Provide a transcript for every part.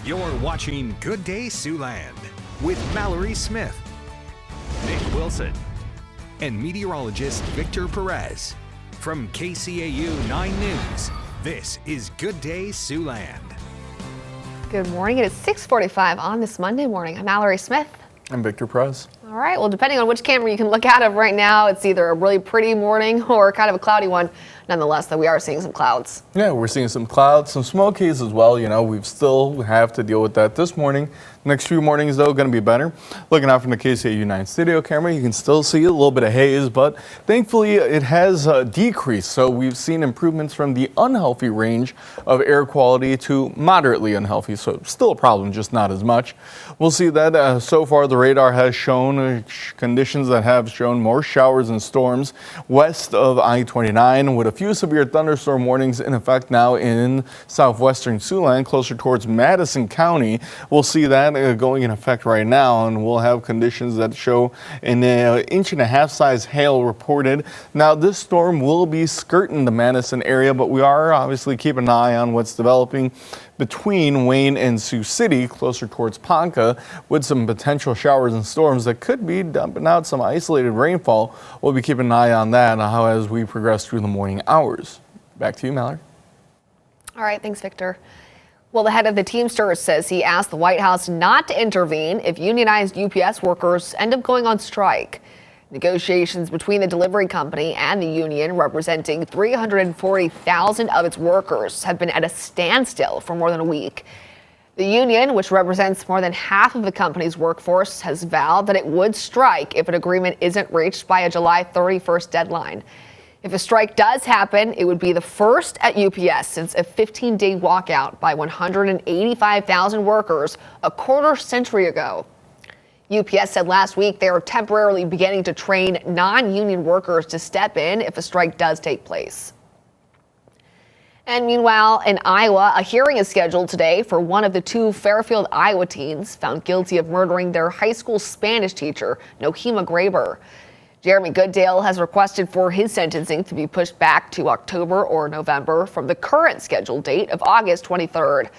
You're watching Good Day Siouxland with Mallory Smith, Nick Wilson, and meteorologist Victor Perez. From KCAU 9 News, this is Good Day Siouxland. Good morning. It is 6:45 on this Monday morning. I'm Mallory Smith. I'm Victor Perez. All right. Well, depending on which camera you can look out of right now, it's either a really pretty morning or kind of a cloudy one. Nonetheless, though, we are seeing some clouds. Yeah, we're seeing some clouds, some smoke haze as well. You know, we still have to deal with that this morning. Next few mornings, though, going to be better. Looking out from the KCAU 9 studio camera, you can still see a little bit of haze, but thankfully it has decreased. So we've seen improvements from the unhealthy range of air quality to moderately unhealthy. So still a problem, just not as much. We'll see that so far the radar has shown conditions that have shown more showers and storms west of I-29 with a few severe thunderstorm warnings in effect now in southwestern Siouxland, closer towards Madison County. We'll see that going in effect right now, and we'll have conditions that show an 1.5 inch size hail reported. Now, this storm will be skirting the Madison area, but we are obviously keeping an eye on what's developing between Wayne and Sioux City, closer towards Ponca, with some potential showers and storms that could be dumping out some isolated rainfall. We'll be keeping an eye on that as we progress through the morning hours. Back to you, Mallory. All right. Thanks, Victor. Well, the head of the Teamsters says he asked the White House not to intervene if unionized UPS workers end up going on strike. Negotiations between the delivery company and the union, representing 340,000 of its workers, have been at a standstill for more than a week. The union, which represents more than half of the company's workforce, has vowed that it would strike if an agreement isn't reached by a July 31st deadline. If a strike does happen, it would be the first at UPS since a 15-day walkout by 185,000 workers a quarter century ago. UPS said last week they are temporarily beginning to train non-union workers to step in if a strike does take place. And meanwhile, in Iowa, a hearing is scheduled today for one of the two Fairfield, Iowa teens found guilty of murdering their high school Spanish teacher, Nohema Graber. Jeremy Goodale has requested for his sentencing to be pushed back to October or November from the current scheduled date of August 23rd.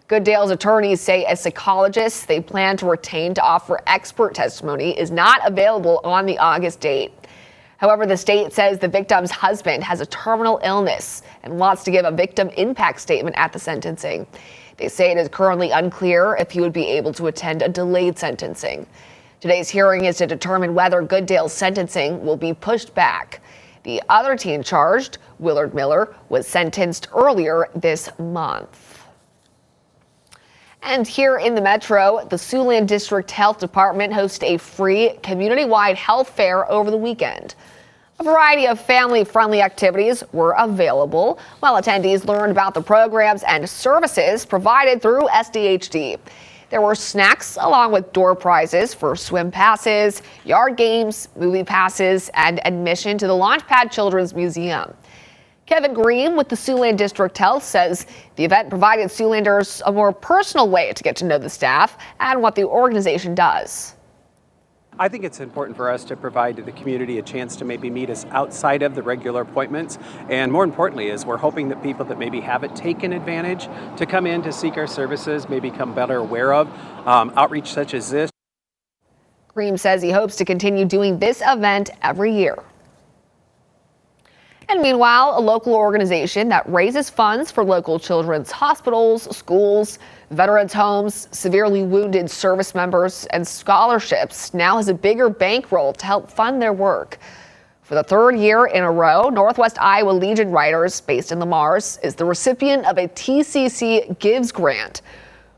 Goodale's attorneys say a psychologist they plan to retain to offer expert testimony is not available on the August date. However, the state says the victim's husband has a terminal illness and wants to give a victim impact statement at the sentencing. They say it is currently unclear if he would be able to attend a delayed sentencing. Today's hearing is to determine whether Goodale's sentencing will be pushed back. The other teen charged, Willard Miller, was sentenced earlier this month. And here in the metro, the Siouxland District Health Department hosted a free community-wide health fair over the weekend. A variety of family-friendly activities were available, while attendees learned about the programs and services provided through SDHD. There were snacks along with door prizes for swim passes, yard games, movie passes, and admission to the Launchpad Children's Museum. Kevin Green with the Siouxland District Health says the event provided Siouxlanders a more personal way to get to know the staff and what the organization does. I think it's important for us to provide to the community a chance to maybe meet us outside of the regular appointments. And more importantly is we're hoping that people that maybe haven't taken advantage to come in to seek our services may become better aware of outreach such as this. Green says he hopes to continue doing this event every year. And meanwhile, a local organization that raises funds for local children's hospitals, schools, veterans' homes, severely wounded service members, and scholarships now has a bigger bankroll to help fund their work. For the third year in a row, Northwest Iowa Legion Riders, based in Lamars, is the recipient of a TCC Gives grant.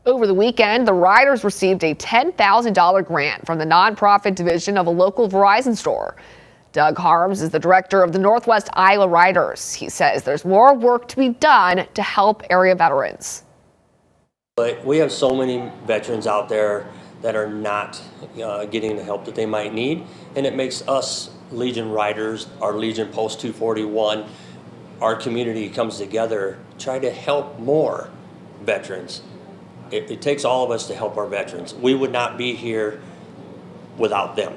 Over the weekend, the Riders received a $10,000 grant from the nonprofit division of a local Verizon store. Doug Harms is the director of the Northwest Iowa Riders. He says there's more work to be done to help area veterans. But we have so many veterans out there that are not getting the help that they might need, and it makes us Legion Riders, our Legion Post 241, our community comes together, try to help more veterans. It takes all of us to help our veterans. We would not be here without them.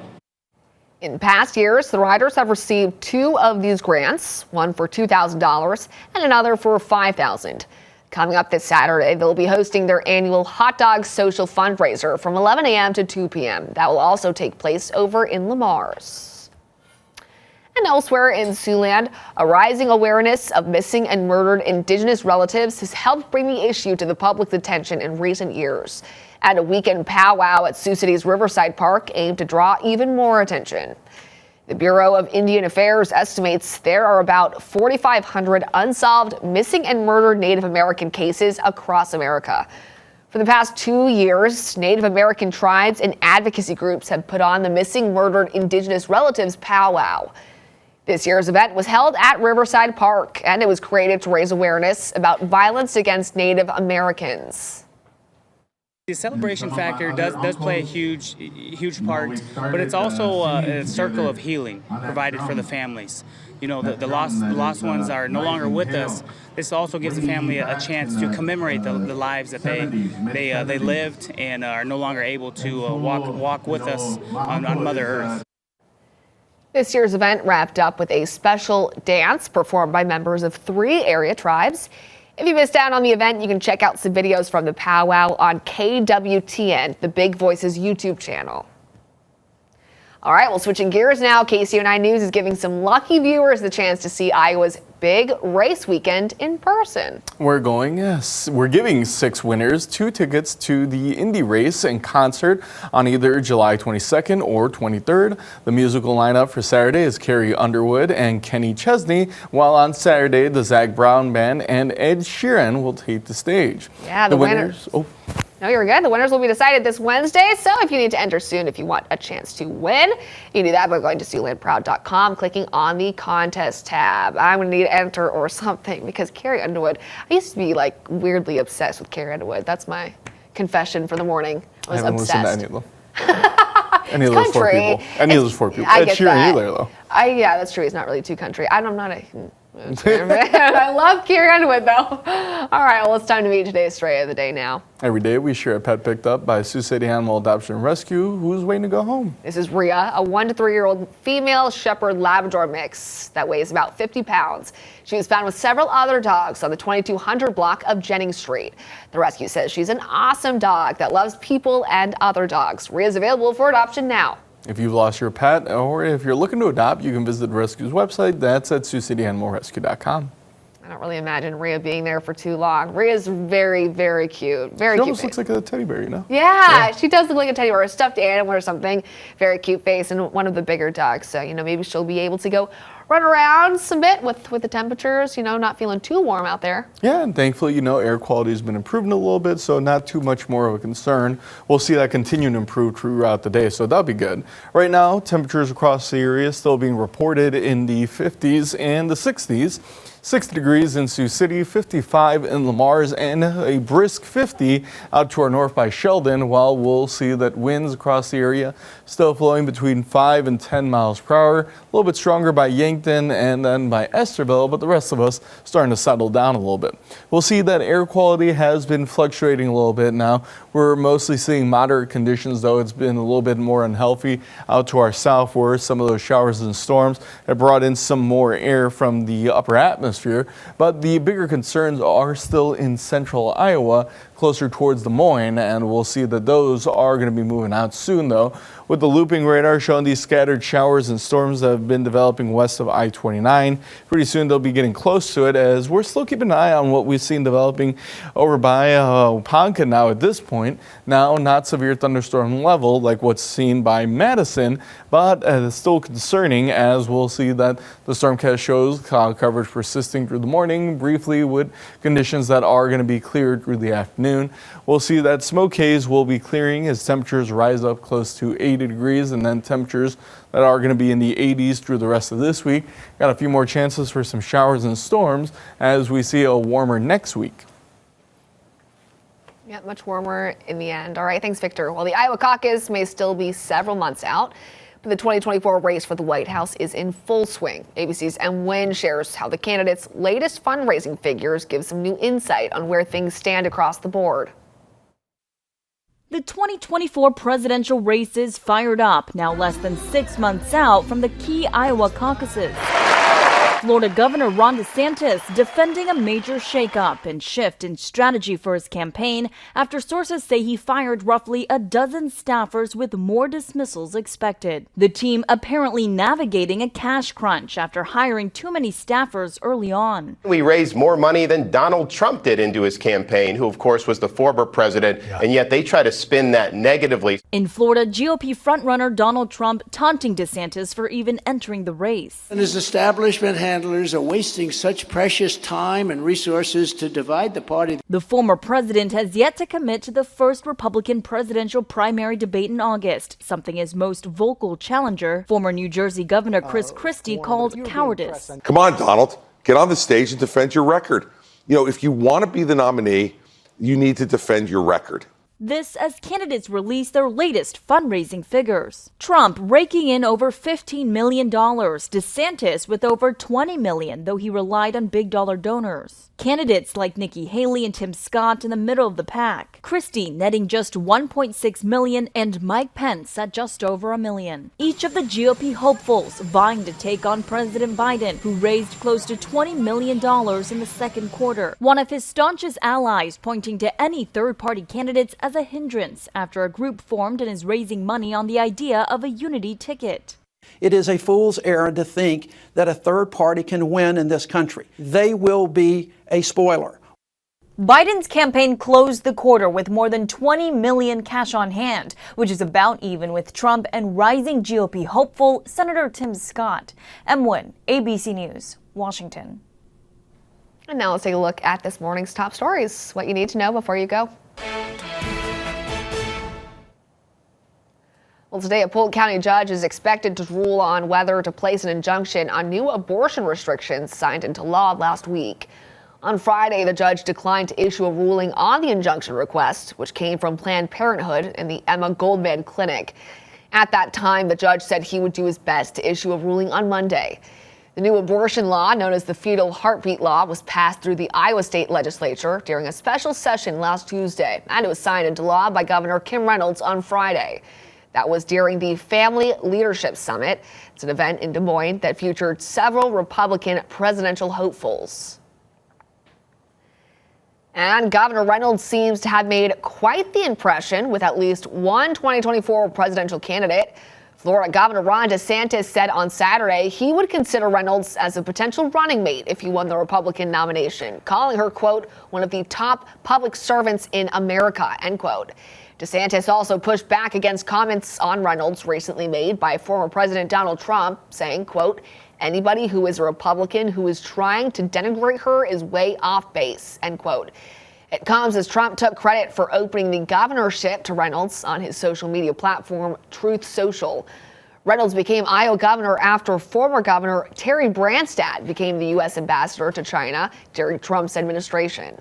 In past years, the Riders have received two of these grants, one for $2,000 and another for $5,000. Coming up this Saturday, they'll be hosting their annual hot dog social fundraiser from 11 a.m. to 2 p.m. That will also take place over in Lamar's. And elsewhere in Siouxland, a rising awareness of missing and murdered Indigenous relatives has helped bring the issue to the public's attention in recent years. And a weekend powwow at Sioux City's Riverside Park aimed to draw even more attention. The Bureau of Indian Affairs estimates there are about 4,500 unsolved missing and murdered Native American cases across America. For the past 2 years, Native American tribes and advocacy groups have put on the Missing Murdered Indigenous Relatives Powwow. This year's event was held at Riverside Park, and it was created to raise awareness about violence against Native Americans. The celebration factor does play a huge part, but it's also a circle of healing provided for the families. You know, the lost ones are no longer with us. This also gives the family a chance to commemorate the lives that they lived and are no longer able to walk with us on Mother Earth. This year's event wrapped up with a special dance performed by members of 3 area tribes. If you missed out on the event, you can check out some videos from the powwow on KWTN, the Big Voices YouTube channel. All right, well, switching gears now, KCAU-9 News is giving some lucky viewers the chance to see Iowa's big race weekend in person. We're giving 6 winners 2 tickets to the Indy race and concert on either July 22nd or 23rd. The musical lineup for Saturday is Carrie Underwood and Kenny Chesney, while on Saturday, the Zac Brown Band and Ed Sheeran will take the stage. Yeah, the winners. No, you're good. The winners will be decided this Wednesday, so if you need to enter soon, if you want a chance to win, you can do that by going to SiouxlandProud.com, clicking on the contest tab. I'm going to need to enter or something because Carrie Underwood, I used to be like weirdly obsessed with Carrie Underwood. That's my confession for the morning. I was obsessed. Listened to any of them. Any of those 4 people. Any of those 4 people. Ed Sheeran either, though. Yeah, that's true. He's not really too country. I'm not a... I love Carrie Underwood, though. All right, well, it's time to meet today's stray of the day now. Every day we share a pet picked up by Sioux City Animal Adoption and Rescue who's waiting to go home. This is Rhea, a 1 to 3-year-old female Shepherd Labrador mix that weighs about 50 pounds. She was found with several other dogs on the 2200 block of Jennings Street. The rescue says she's an awesome dog that loves people and other dogs. Rhea is available for adoption now. If you've lost your pet or if you're looking to adopt, you can visit the rescue's website. That's at SiouxCityAnimalRescue.com. I don't really imagine Rhea being there for too long. Rhea's very, very cute. Very cute. She almost looks like a teddy bear, you know? Yeah, she does look like a teddy bear, a stuffed animal or something. Very cute face and one of the bigger dogs. So, maybe she'll be able to go run around some bit with the temperatures, not feeling too warm out there. Yeah, and thankfully, air quality has been improving a little bit, so not too much more of a concern. We'll see that continue to improve throughout the day, so that'll be good. Right now, temperatures across the area still being reported in the 50s and the 60s. 60 degrees in Sioux City, 55 in Lamar's, and a brisk 50 out to our north by Sheldon, while we'll see that winds across the area still flowing between 5 and 10 miles per hour. A little bit stronger by Yankton and then by Esterville, but the rest of us starting to settle down a little bit. We'll see that air quality has been fluctuating a little bit now. We're mostly seeing moderate conditions, though it's been a little bit more unhealthy out to our south, where some of those showers and storms have brought in some more air from the upper atmosphere. But the bigger concerns are still in central Iowa, closer towards Des Moines, and we'll see that those are going to be moving out soon, though, with the looping radar showing these scattered showers and storms that have been developing west of I-29. Pretty soon they'll be getting close to it, as we're still keeping an eye on what we've seen developing over by Ponca now at this point. Now, not severe thunderstorm level like what's seen by Madison, but it's still concerning, as we'll see that the stormcast shows cloud coverage persisting through the morning, briefly with conditions that are going to be cleared through the afternoon. We'll see that smoke haze will be clearing as temperatures rise up close to 80 degrees, and then temperatures that are going to be in the 80s through the rest of this week. Got a few more chances for some showers and storms as we see a warmer next week. Yeah, much warmer in the end. All right, thanks, Victor. Well, the Iowa caucus may still be several months out, but the 2024 race for the White House is in full swing. ABC's M. Wynn shares how the candidates' latest fundraising figures give some new insight on where things stand across the board. The 2024 presidential race is fired up, now less than 6 months out from the key Iowa caucuses. Florida Governor Ron DeSantis defending a major shakeup and shift in strategy for his campaign after sources say he fired roughly a dozen staffers with more dismissals expected. The team apparently navigating a cash crunch after hiring too many staffers early on. We raised more money than Donald Trump did into his campaign, who of course was the former president, and yet they try to spin that negatively. In Florida, GOP frontrunner Donald Trump taunting DeSantis for even entering the race. And his establishment handlers are wasting such precious time and resources to divide the party. The former president has yet to commit to the first Republican presidential primary debate in August, something his most vocal challenger, former New Jersey Governor Chris Christie, called cowardice. Come on, Donald, get on the stage and defend your record. You know, if you want to be the nominee, you need to defend your record. This as candidates release their latest fundraising figures. Trump raking in over $15 million, DeSantis with over $20 million, though he relied on big dollar donors. Candidates like Nikki Haley and Tim Scott in the middle of the pack. Christie netting just $1.6 million and Mike Pence at just over $1 million. Each of the GOP hopefuls vying to take on President Biden, who raised close to $20 million in the second quarter. One of his staunchest allies pointing to any third-party candidates as a hindrance after a group formed and is raising money on the idea of a unity ticket. It is a fool's errand to think that a third party can win in this country. They will be a spoiler. Biden's campaign closed the quarter with more than $20 million cash on hand, which is about even with Trump and rising GOP hopeful Senator Tim Scott. M. Wynn, ABC News, Washington. And now let's take a look at this morning's top stories. What you need to know before you go. Well, today, a Polk County judge is expected to rule on whether to place an injunction on new abortion restrictions signed into law last week. On Friday, the judge declined to issue a ruling on the injunction request, which came from Planned Parenthood and the Emma Goldman Clinic. At that time, the judge said he would do his best to issue a ruling on Monday. The new abortion law, known as the Fetal Heartbeat Law, was passed through the Iowa State Legislature during a special session last Tuesday, and it was signed into law by Governor Kim Reynolds on Friday. That was during the Family Leadership Summit. It's an event in Des Moines that featured several Republican presidential hopefuls. And Governor Reynolds seems to have made quite the impression with at least one 2024 presidential candidate. Florida Governor Ron DeSantis said on Saturday he would consider Reynolds as a potential running mate if he won the Republican nomination, calling her, quote, one of the top public servants in America, end quote. DeSantis also pushed back against comments on Reynolds recently made by former President Donald Trump, saying, quote, anybody who is a Republican who is trying to denigrate her is way off base, end quote. It comes as Trump took credit for opening the governorship to Reynolds on his social media platform, Truth Social. Reynolds became Iowa governor after former Governor Terry Branstad became the U.S. ambassador to China during Trump's administration.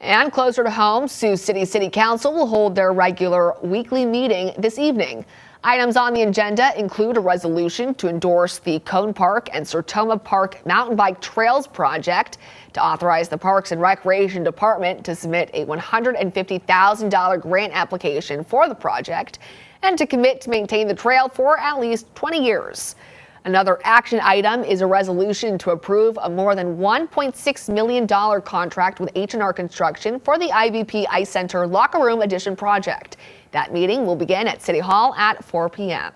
And closer to home, Sioux City Council will hold their regular weekly meeting this evening. Items on the agenda include a resolution to endorse the Cone Park and Sertoma Park mountain bike trails project, to authorize the Parks and Recreation Department to submit a $150,000 grant application for the project, and to commit to maintain the trail for at least 20 years. Another action item is a resolution to approve a more than $1.6 million contract with H&R Construction for the IVP Ice Center Locker Room Addition project. That meeting will begin at City Hall at 4 p.m.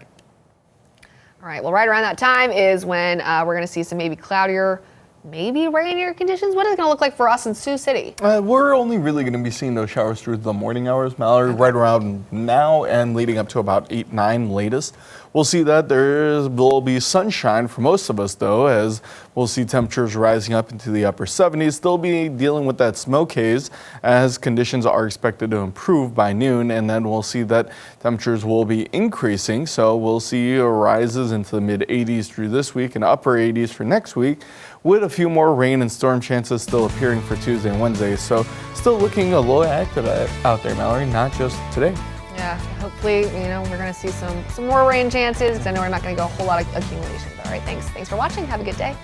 All right, well, right around that time is when we're going to see some maybe cloudier, maybe rainier conditions. What is it going to look like for us in Sioux City? We're only really going to be seeing those showers through the morning hours, Mallory, right around now and leading up to about 8, 9 latest. We'll see that there will be sunshine for most of us, though, as we'll see temperatures rising up into the upper 70s. Still be dealing with that smoke haze as conditions are expected to improve by noon, and then we'll see that temperatures will be increasing. So we'll see rises into the mid 80s through this week and upper 80s for next week, with a few more rain and storm chances still appearing for Tuesday and Wednesday. So still looking a little active out there, Mallory, not just today. Yeah, hopefully, we're going to see some more rain chances, because I know we're not going to go a whole lot of accumulation. But all right, thanks for watching. Have a good day.